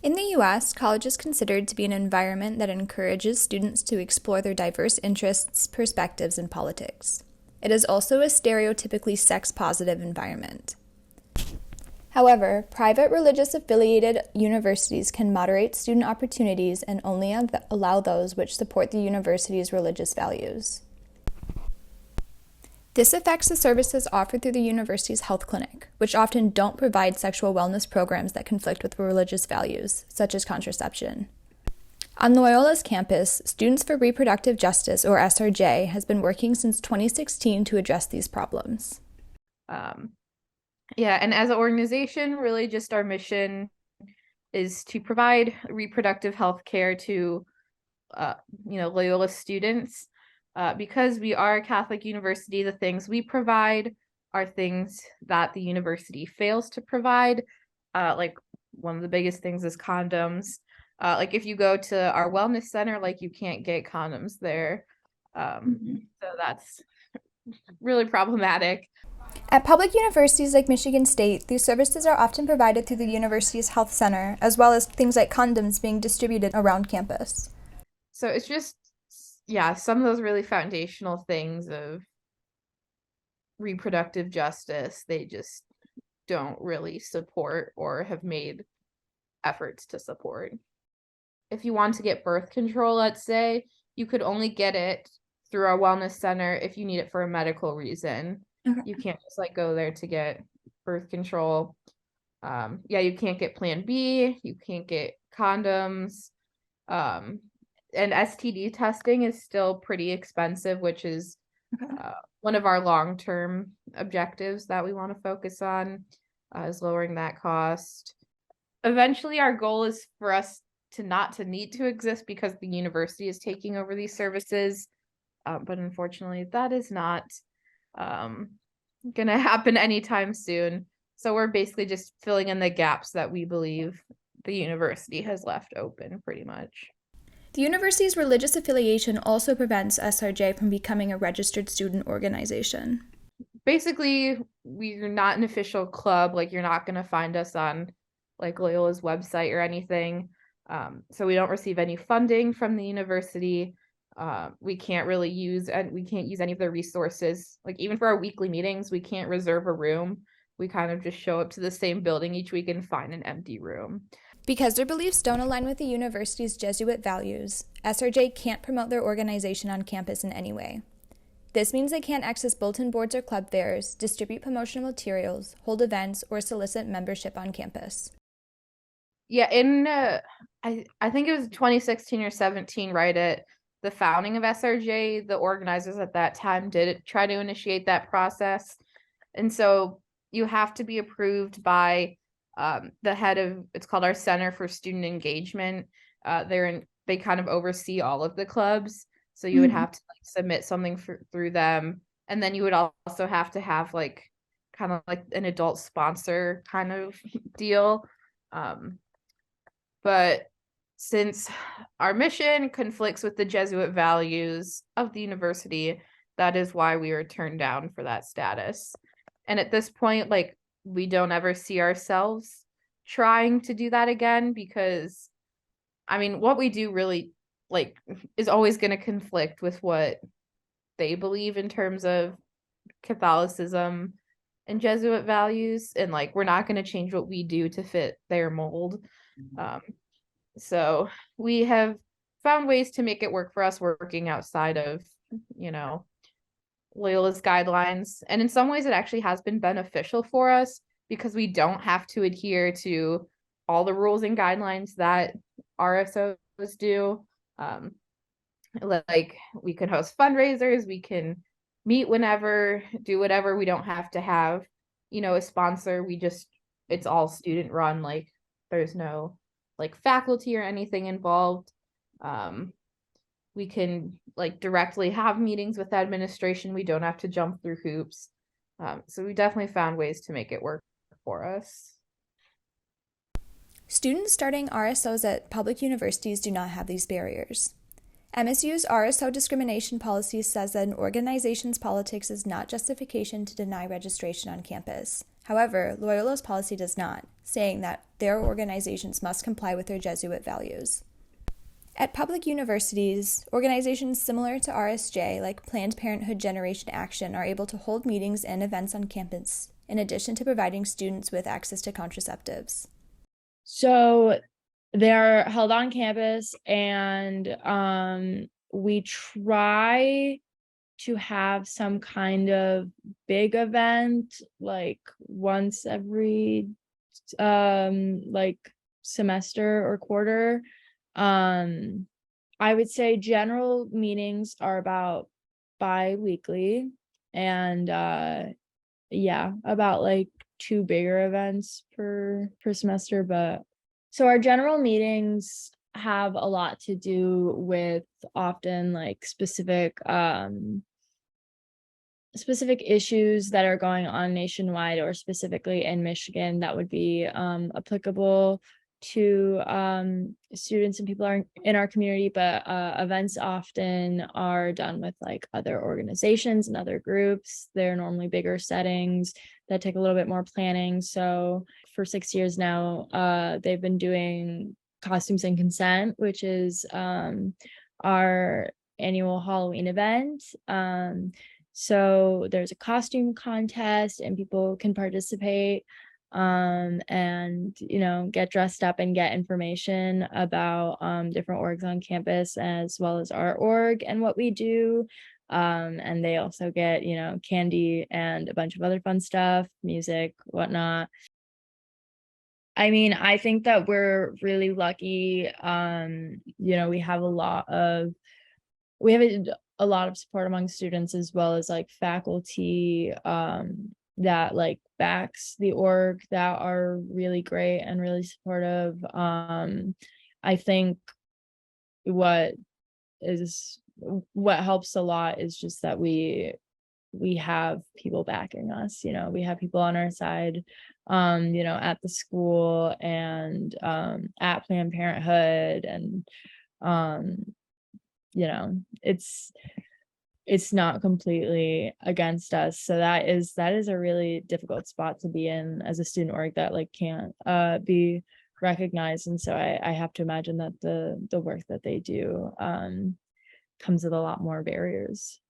In the U.S., college is considered to be an environment that encourages students to explore their diverse interests, perspectives, and politics. It is also a stereotypically sex-positive environment. However, private religious-affiliated universities can moderate student opportunities and only allow those which support the university's religious values. This affects the services offered through the university's health clinic, which often don't provide sexual wellness programs that conflict with religious values, such as contraception. On Loyola's campus, Students for Reproductive Justice, or SRJ, has been working since 2016 to address these problems. And as an organization, really just our mission is to provide reproductive health care to, Loyola students. Because we are a Catholic university, the things we provide are things that the university fails to provide. Like one of the biggest things is condoms. Like if you go to our wellness center, like you can't get condoms there. So that's really problematic. At public universities like Michigan State, these services are often provided through the university's health center, as well as things like condoms being distributed around campus. So it's just, some of those really foundational things of reproductive justice, they just don't really support or have made efforts to support. If you want to get birth control, let's say, you could only get it through our wellness center if you need it for a medical reason. Okay. You can't just go there to get birth control. You can't get Plan B, you can't get condoms. And STD testing is still pretty expensive, which is one of our long-term objectives that we want to focus on, is lowering that cost. Eventually, our goal is for us to not to need to exist because the university is taking over these services. But unfortunately, that is not gonna happen anytime soon. So we're basically just filling in the gaps that we believe the university has left open, pretty much. The university's religious affiliation also prevents SRJ from becoming a registered student organization. Basically, we're not an official club. Like, you're not going to find us on Loyola's website or anything. So we don't receive any funding from the university. We can't really use any of their resources. Like, even for our weekly meetings, we can't reserve a room. We kind of just show up to the same building each week and find an empty room. Because their beliefs don't align with the university's Jesuit values, SRJ can't promote their organization on campus in any way. This means they can't access bulletin boards or club fairs, distribute promotional materials, hold events, or solicit membership on campus. Yeah, in I think it was 2016 or 17, right at the founding of SRJ, the organizers at that time did try to initiate that process. And so you have to be approved by the head of, it's called our Center for Student Engagement. They kind of oversee all of the clubs. So you would have to submit something through them. And then you would also have to have kind of like an adult sponsor kind of deal. But since our mission conflicts with the Jesuit values of the university, that is why we were turned down for that status. And at this point, we don't ever see ourselves trying to do that again, because what we do really is always going to conflict with what they believe in terms of Catholicism and Jesuit values, and we're not going to change what we do to fit their mold. So we have found ways to make it work for us, working outside of Loyola's guidelines. And in some ways it actually has been beneficial for us, because we don't have to adhere to all the rules and guidelines that RSOs do. We can host fundraisers, we can meet whenever, do whatever. We don't have to have, a sponsor. It's all student run. There's no faculty or anything involved. We can directly have meetings with administration. We don't have to jump through hoops. So we definitely found ways to make it work for us. Students starting RSOs at public universities do not have these barriers. MSU's RSO discrimination policy says that an organization's politics is not justification to deny registration on campus. However, Loyola's policy does not, saying that their organizations must comply with their Jesuit values. At public universities, organizations similar to RSJ, like Planned Parenthood Generation Action, are able to hold meetings and events on campus, in addition to providing students with access to contraceptives. So they're held on campus, and we try to have some kind of big event like once every like semester or quarter. I would say general meetings are about bi-weekly, and yeah, about like 2 bigger events per semester. But so our general meetings have a lot to do with often like specific issues that are going on nationwide, or specifically in Michigan, that would be applicable to students and people in our community. But events often are done with like other organizations and other groups. They're normally bigger settings that take a little bit more planning. So for 6 years now, they've been doing Costumes and Consent, which is our annual Halloween event. So there's a costume contest, and people can participate and get dressed up and get information about different orgs on campus, as well as our org and what we do. And they also get candy and a bunch of other fun stuff, music, whatnot. I mean, I think that we're really lucky. We have a lot of support among students, as well as like faculty that like backs the org, that are really great and really supportive. I think what helps a lot is just that we have people backing us. We have people on our side, at the school, and at Planned Parenthood, and it's not completely against us. So that is a really difficult spot to be in as a student org, that like can't be recognized. And so I have to imagine that the work that they do comes with a lot more barriers.